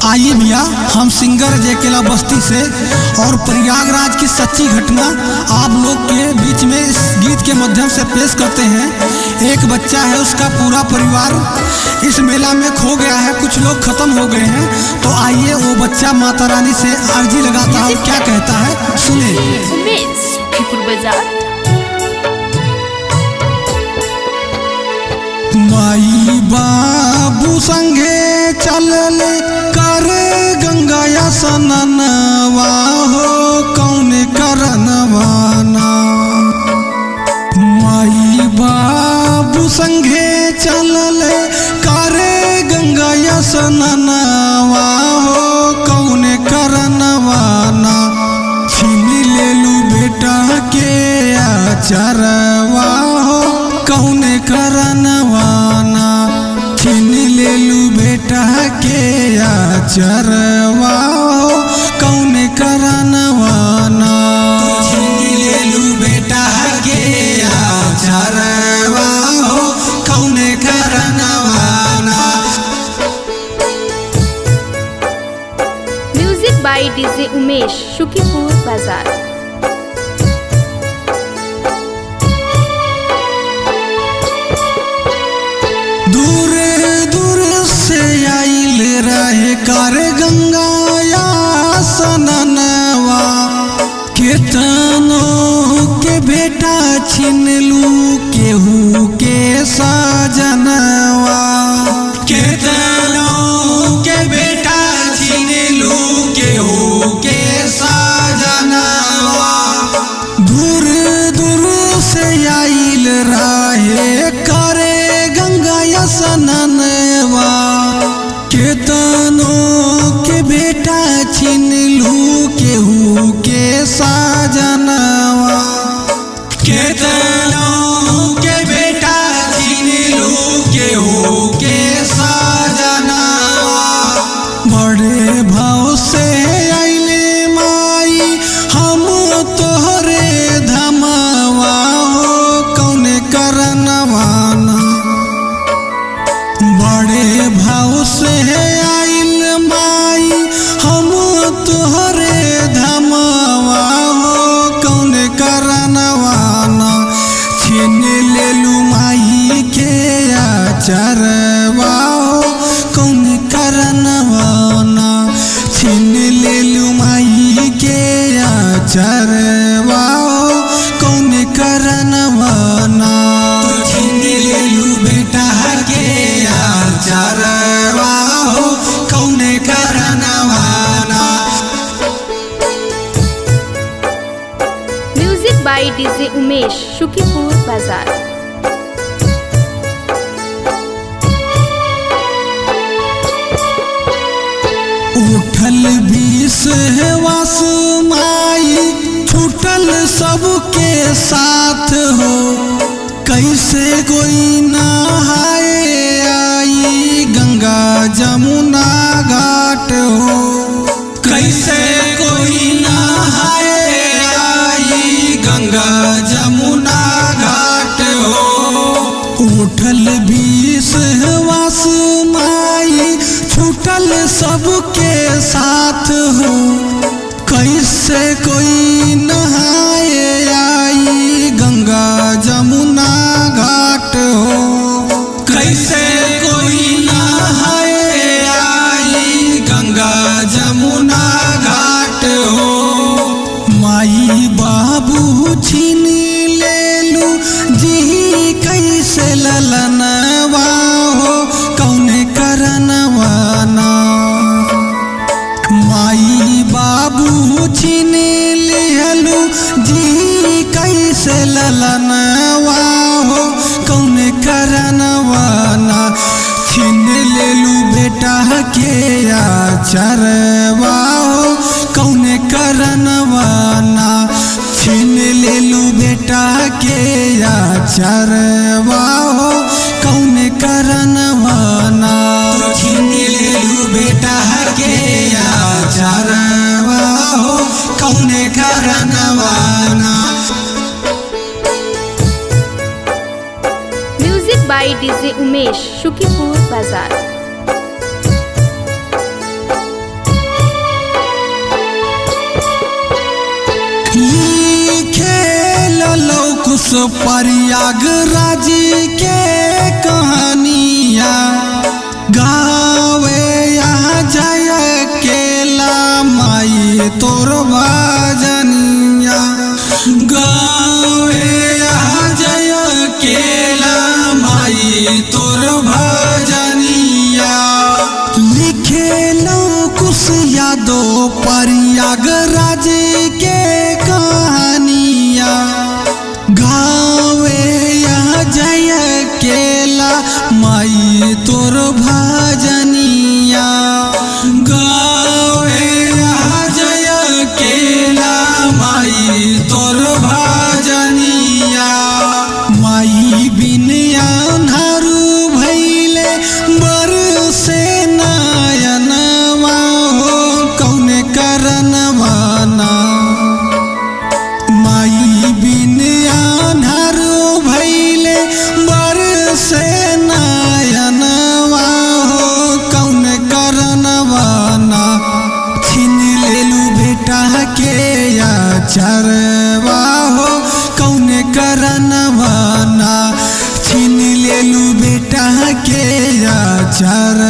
आइए भैया, हम सिंगर जेकेला बस्ती से और प्रयागराज की सच्ची घटना आप लोग के बीच में इस गीत के माध्यम से पेश करते हैं। एक बच्चा है, उसका पूरा परिवार इस मेला में खो गया है, कुछ लोग खत्म हो गए हैं। तो आइए वो बच्चा माता रानी से अर्जी लगाता है, क्या कहता है सुने। माई बाबू संगे चलले करे गंगा स्नानवा हो, कौन करनवाना। माई बाबू संगे चलले करे गंगा स्नानवा हो, कौन करनवाना। छीन लेलू बेटा के आचरवा हो, कौन करनवाना। छीन लेलू बेटा के आचरवा हो, कौन करनवाना। छीन लेलू बेटा के आचरवा हो, कौन करनवाना। Music by DJ Umesh, Shukipur बाजार। दूर दूर से आइल रहे कर गंगा स्नानवा, केतनों के बेटा छीन लू केहू के सजनवा। केतनों के बेटा छीन लू केहू के सजनवा। दूर दूर से आइल रहे करे गंगा स्नानवा, केतनों के बेटा छीन लू केहू के सजनवा। केतनों के बेटा छीन लू केहू के सजनवा। बड़े भाव से आइले माई हम तोहरे धमवा हो, कौन करनवाना। बड़े भाव से आइल माई हम तोहरे धमवा हो, कौन करनवाना। छीन लेलू माई के आचरवा हो, कौन करनवाना। छीन लेलू माई के आचरवा हो, कौन करनवाना। छीन लेलू बेटा के आचरवा हो, कौन करनवाना। Music by DJ Umesh, Shukipur बाजार। उठल बीस वास माई, छूटल सबके साथ हो। कैसे कोई नहाए आई गंगा जमुना घाट हो। कैसे कोई नहाए आई गंगा जमुना घाट हो। उठल बीस वास माई, छूटल सबके साथ हो। कैसे कोई नहाए आई गंगा जमुना घाट हो। कैसे कोई नहाए आई गंगा जमुना घाट हो। माई बाबू छीन लेलू जी कैसे ललनवा हो, कौन करनवाना। माई बाबू छीन लेलू जी कैसे ललनवा हो, कौन करनवाना। छीन लेलू बेटा के आचरवा हो, कौन करनवाना। छीन लेलू बेटा के आचरवा हो, कौन करनवाना। छीन लेलू बेटा के आचरवा हो, कौन करनवाना। Music by DJ Umesh, Shukipur बाजार। प्रयागराज के कहानिया गावे यहाँ जय केला माई तोर भजनिया गावे यहाँ जय केला माई तोर भजनिया लिखे लो कुछ यादो प्रयागराज के कहानिया गावे यहाँ जय केला माई तोर भजनिया गावे यहाँ जय केला माई तोर भजनिया माई बिन अन्हारू भैले बरसे नयनवा हो कौने करनवाना माई बिन अन्हारू भैले बरसे नयनवा हो कौन करनवाना छीन लेलू बेटा के अचरवा हो कौन करनवाना छीन लेलू बेटा के अचर